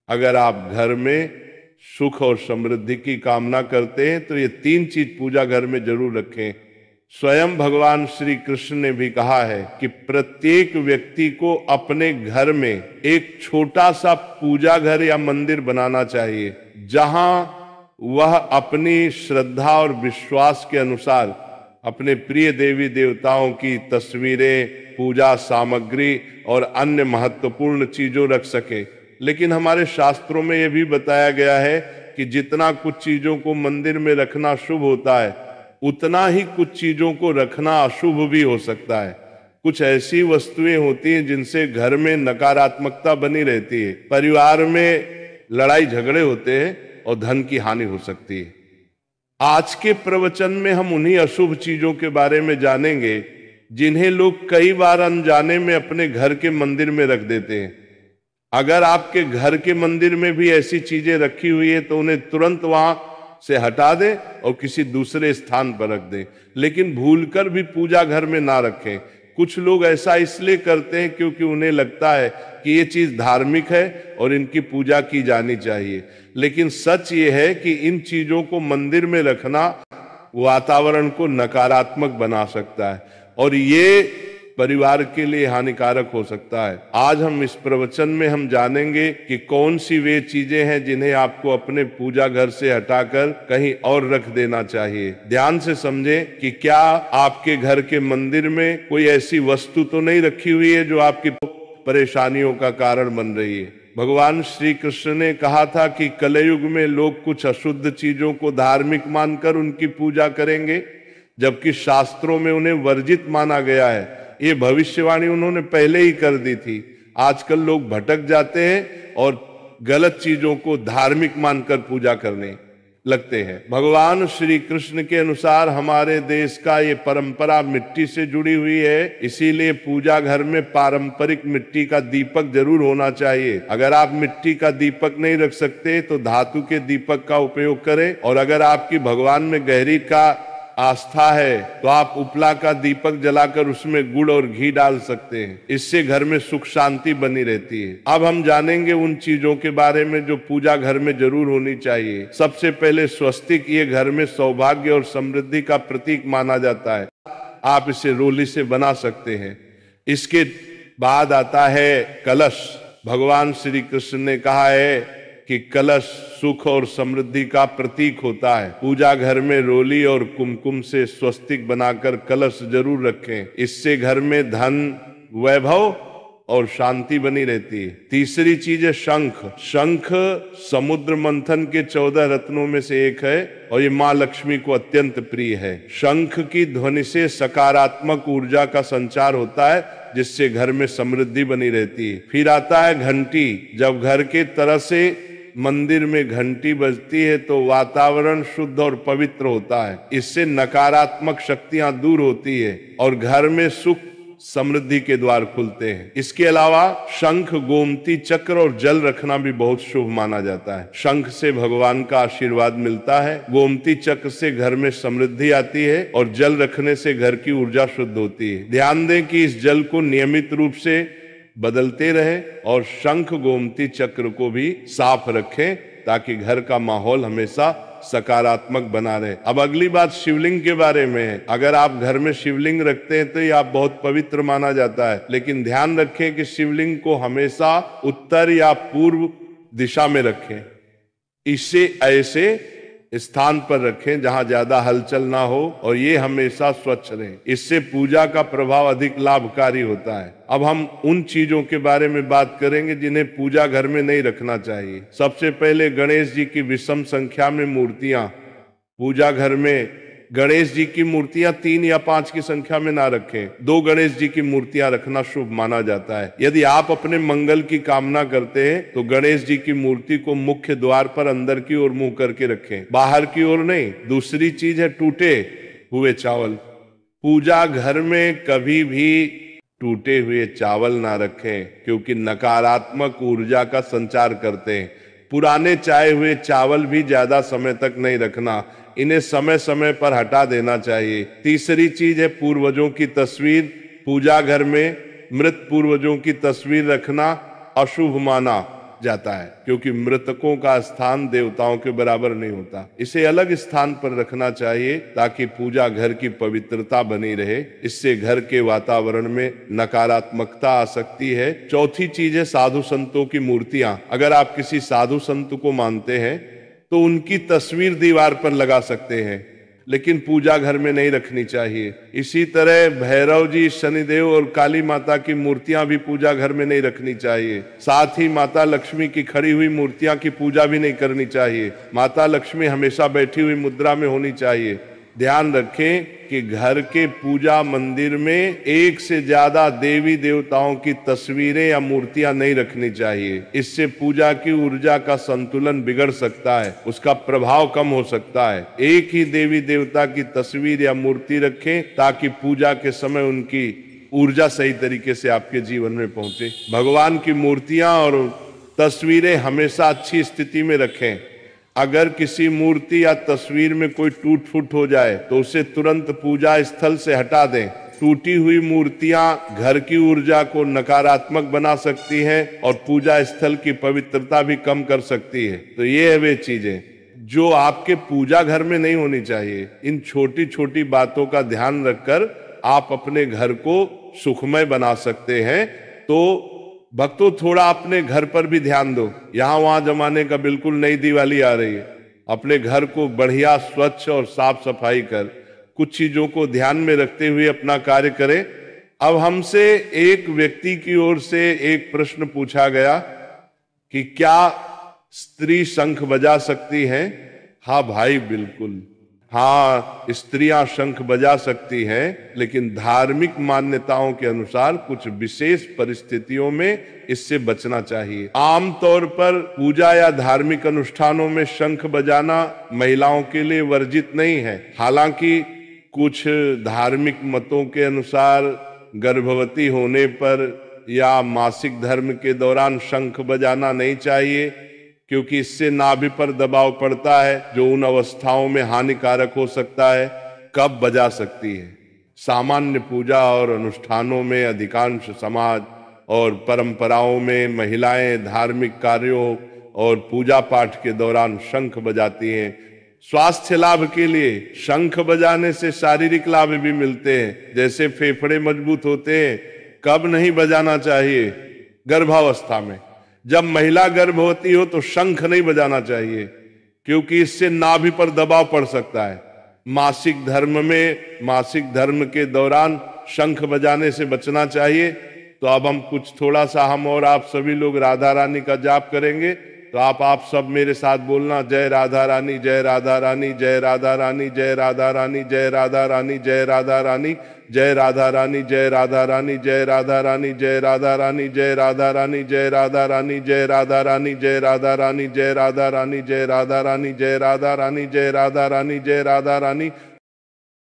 अगर आप घर में सुख और समृद्धि की कामना करते हैं तो ये 3 चीज पूजा घर में जरूर रखें। स्वयं भगवान श्री कृष्ण ने भी कहा है कि प्रत्येक व्यक्ति को अपने घर में एक छोटा सा पूजा घर या मंदिर बनाना चाहिए, जहां वह अपनी श्रद्धा और विश्वास के अनुसार अपने प्रिय देवी देवताओं की तस्वीरें, पूजा सामग्री और अन्य महत्वपूर्ण चीजों रख सके। लेकिन हमारे शास्त्रों में यह भी बताया गया है कि जितना कुछ चीजों को मंदिर में रखना शुभ होता है, उतना ही कुछ चीजों को रखना अशुभ भी हो सकता है। कुछ ऐसी वस्तुएं होती हैं जिनसे घर में नकारात्मकता बनी रहती है, परिवार में लड़ाई झगड़े होते हैं और धन की हानि हो सकती है। आज के प्रवचन में हम उन्हीं अशुभ चीजों के बारे में जानेंगे जिन्हें लोग कई बार अनजाने में अपने घर के मंदिर में रख देते हैं। अगर आपके घर के मंदिर में भी ऐसी चीजें रखी हुई है तो उन्हें तुरंत वहां से हटा दें और किसी दूसरे स्थान पर रख दें, लेकिन भूलकर भी पूजा घर में ना रखें। कुछ लोग ऐसा इसलिए करते हैं क्योंकि उन्हें लगता है कि ये चीज धार्मिक है और इनकी पूजा की जानी चाहिए। लेकिन सच ये है कि इन चीजों को मंदिर में रखना वातावरण को नकारात्मक बना सकता है और ये परिवार के लिए हानिकारक हो सकता है। आज हम इस प्रवचन में हम जानेंगे कि कौन सी वे चीजें हैं जिन्हें आपको अपने पूजा घर से हटाकर कहीं और रख देना चाहिए। ध्यान से समझें कि क्या आपके घर के मंदिर में कोई ऐसी वस्तु तो नहीं रखी हुई है जो आपकी परेशानियों का कारण बन रही है। भगवान श्री कृष्ण ने कहा था कि कलयुग में लोग कुछ अशुद्ध चीजों को धार्मिक मानकर उनकी पूजा करेंगे, जबकि शास्त्रों में उन्हें वर्जित माना गया है। ये भविष्यवाणी उन्होंने पहले ही कर दी थी। आजकल लोग भटक जाते हैं और गलत चीजों को धार्मिक मानकर पूजा करने लगते हैं। भगवान श्री कृष्ण के अनुसार हमारे देश का ये परंपरा मिट्टी से जुड़ी हुई है, इसीलिए पूजा घर में पारंपरिक मिट्टी का दीपक जरूर होना चाहिए। अगर आप मिट्टी का दीपक नहीं रख सकते तो धातु के दीपक का उपयोग करें, और अगर आपकी भगवान में गहरी का आस्था है तो आप उपला का दीपक जलाकर उसमें गुड़ और घी डाल सकते हैं। इससे घर में सुख शांति बनी रहती है। अब हम जानेंगे उन चीजों के बारे में जो पूजा घर में जरूर होनी चाहिए। सबसे पहले स्वस्तिक, ये घर में सौभाग्य और समृद्धि का प्रतीक माना जाता है। आप इसे रोली से बना सकते हैं। इसके बाद आता है कलश। भगवान श्री कृष्ण ने कहा है कि कलश सुख और समृद्धि का प्रतीक होता है। पूजा घर में रोली और कुमकुम से स्वस्तिक बनाकर कलश जरूर रखें। इससे घर में धन, वैभव और शांति बनी रहती है। तीसरी चीज है शंख। शंख समुद्र मंथन के 14 रत्नों में से एक है और ये माँ लक्ष्मी को अत्यंत प्रिय है। शंख की ध्वनि से सकारात्मक ऊर्जा का संचार होता है, जिससे घर में समृद्धि बनी रहती है। फिर आता है घंटी। जब घर के तरह से मंदिर में घंटी बजती है तो वातावरण शुद्ध और पवित्र होता है। इससे नकारात्मक शक्तियां दूर होती है और घर में सुख समृद्धि के द्वार खुलते हैं। इसके अलावा शंख, गोमती चक्र और जल रखना भी बहुत शुभ माना जाता है। शंख से भगवान का आशीर्वाद मिलता है, गोमती चक्र से घर में समृद्धि आती है और जल रखने से घर की ऊर्जा शुद्ध होती है। ध्यान दें कि इस जल को नियमित रूप से बदलते रहे और शंख गोमती चक्र को भी साफ रखें ताकि घर का माहौल हमेशा सकारात्मक बना रहे। अब अगली बात शिवलिंग के बारे में है। अगर आप घर में शिवलिंग रखते हैं तो ये आप बहुत पवित्र माना जाता है, लेकिन ध्यान रखें कि शिवलिंग को हमेशा उत्तर या पूर्व दिशा में रखें। इसे ऐसे स्थान पर रखें जहां ज्यादा हलचल ना हो और ये हमेशा स्वच्छ रहे। इससे पूजा का प्रभाव अधिक लाभकारी होता है। अब हम उन चीजों के बारे में बात करेंगे जिन्हें पूजा घर में नहीं रखना चाहिए। सबसे पहले गणेश जी की विषम संख्या में मूर्तियां। पूजा घर में गणेश जी की मूर्तियां 3 या 5 की संख्या में ना रखें। 2 गणेश जी की मूर्तियां रखना शुभ माना जाता है। यदि आप अपने मंगल की कामना करते हैं तो गणेश जी की मूर्ति को मुख्य द्वार पर अंदर की ओर मुंह करके रखें, बाहर की ओर नहीं। दूसरी चीज है टूटे हुए चावल। पूजा घर में कभी भी टूटे हुए चावल ना रखें क्योंकि नकारात्मक ऊर्जा का संचार करते हैं। पुराने चाहे हुए चावल भी ज्यादा समय तक नहीं रखना, इन्हें समय समय पर हटा देना चाहिए। तीसरी चीज है पूर्वजों की तस्वीर। पूजा घर में मृत पूर्वजों की तस्वीर रखना अशुभ माना जाता है, क्योंकि मृतकों का स्थान देवताओं के बराबर नहीं होता। इसे अलग स्थान पर रखना चाहिए ताकि पूजा घर की पवित्रता बनी रहे। इससे घर के वातावरण में नकारात्मकता आ सकती है। चौथी चीज है साधु संतों की मूर्तियां। अगर आप किसी साधु संत को मानते हैं तो उनकी तस्वीर दीवार पर लगा सकते हैं, लेकिन पूजा घर में नहीं रखनी चाहिए। इसी तरह भैरव जी, शनिदेव और काली माता की मूर्तियां भी पूजा घर में नहीं रखनी चाहिए। साथ ही माता लक्ष्मी की खड़ी हुई मूर्तियां की पूजा भी नहीं करनी चाहिए। माता लक्ष्मी हमेशा बैठी हुई मुद्रा में होनी चाहिए। ध्यान रखें कि घर के पूजा मंदिर में एक से ज्यादा देवी देवताओं की तस्वीरें या मूर्तियां नहीं रखनी चाहिए। इससे पूजा की ऊर्जा का संतुलन बिगड़ सकता है, उसका प्रभाव कम हो सकता है। एक ही देवी देवता की तस्वीर या मूर्ति रखें ताकि पूजा के समय उनकी ऊर्जा सही तरीके से आपके जीवन में पहुंचे। भगवान की मूर्तियां और तस्वीरें हमेशा अच्छी स्थिति में रखें। अगर किसी मूर्ति या तस्वीर में कोई टूट फूट हो जाए तो उसे तुरंत पूजा स्थल से हटा दें। टूटी हुई मूर्तियां घर की ऊर्जा को नकारात्मक बना सकती हैं और पूजा स्थल की पवित्रता भी कम कर सकती है। तो ये है वे चीजें जो आपके पूजा घर में नहीं होनी चाहिए। इन छोटी छोटी बातों का ध्यान रखकर आप अपने घर को सुखमय बना सकते हैं। तो भक्तों, थोड़ा अपने घर पर भी ध्यान दो। यहाँ वहां जमाने का बिल्कुल नई दिवाली आ रही है। अपने घर को बढ़िया स्वच्छ और साफ सफाई कर कुछ चीजों को ध्यान में रखते हुए अपना कार्य करें। अब हमसे एक व्यक्ति की ओर से एक प्रश्न पूछा गया कि क्या स्त्री शंख बजा सकती है? हाँ भाई, बिल्कुल हाँ, स्त्रियां शंख बजा सकती हैं, लेकिन धार्मिक मान्यताओं के अनुसार कुछ विशेष परिस्थितियों में इससे बचना चाहिए। आमतौर पर पूजा या धार्मिक अनुष्ठानों में शंख बजाना महिलाओं के लिए वर्जित नहीं है। हालांकि कुछ धार्मिक मतों के अनुसार गर्भवती होने पर या मासिक धर्म के दौरान शंख बजाना नहीं चाहिए, क्योंकि इससे नाभि पर दबाव पड़ता है जो उन अवस्थाओं में हानिकारक हो सकता है। कब बजा सकती है? सामान्य पूजा और अनुष्ठानों में अधिकांश समाज और परंपराओं में महिलाएं धार्मिक कार्यों और पूजा पाठ के दौरान शंख बजाती हैं। स्वास्थ्य लाभ के लिए शंख बजाने से शारीरिक लाभ भी मिलते हैं, जैसे फेफड़े मजबूत होते हैं। कब नहीं बजाना चाहिए? गर्भावस्था में। जब महिला गर्भवती हो तो शंख नहीं बजाना चाहिए, क्योंकि इससे नाभि पर दबाव पड़ सकता है। मासिक धर्म के दौरान शंख बजाने से बचना चाहिए। तो अब हम कुछ थोड़ा सा हम और आप सभी लोग राधा रानी का जाप करेंगे। तो आप सब मेरे साथ बोलना, जय राधा रानी, जय राधा रानी, जय राधा रानी, जय राधा रानी, जय राधा रानी, जय राधा रानी, जय राधा रानी, जय राधा रानी, जय राधा रानी, जय राधा रानी, जय राधा रानी, जय राधा रानी, जय राधा रानी, जय राधा रानी, जय राधा रानी, जय राधा रानी, जय राधा रानी, जय राधा रानी, जय राधा रानी।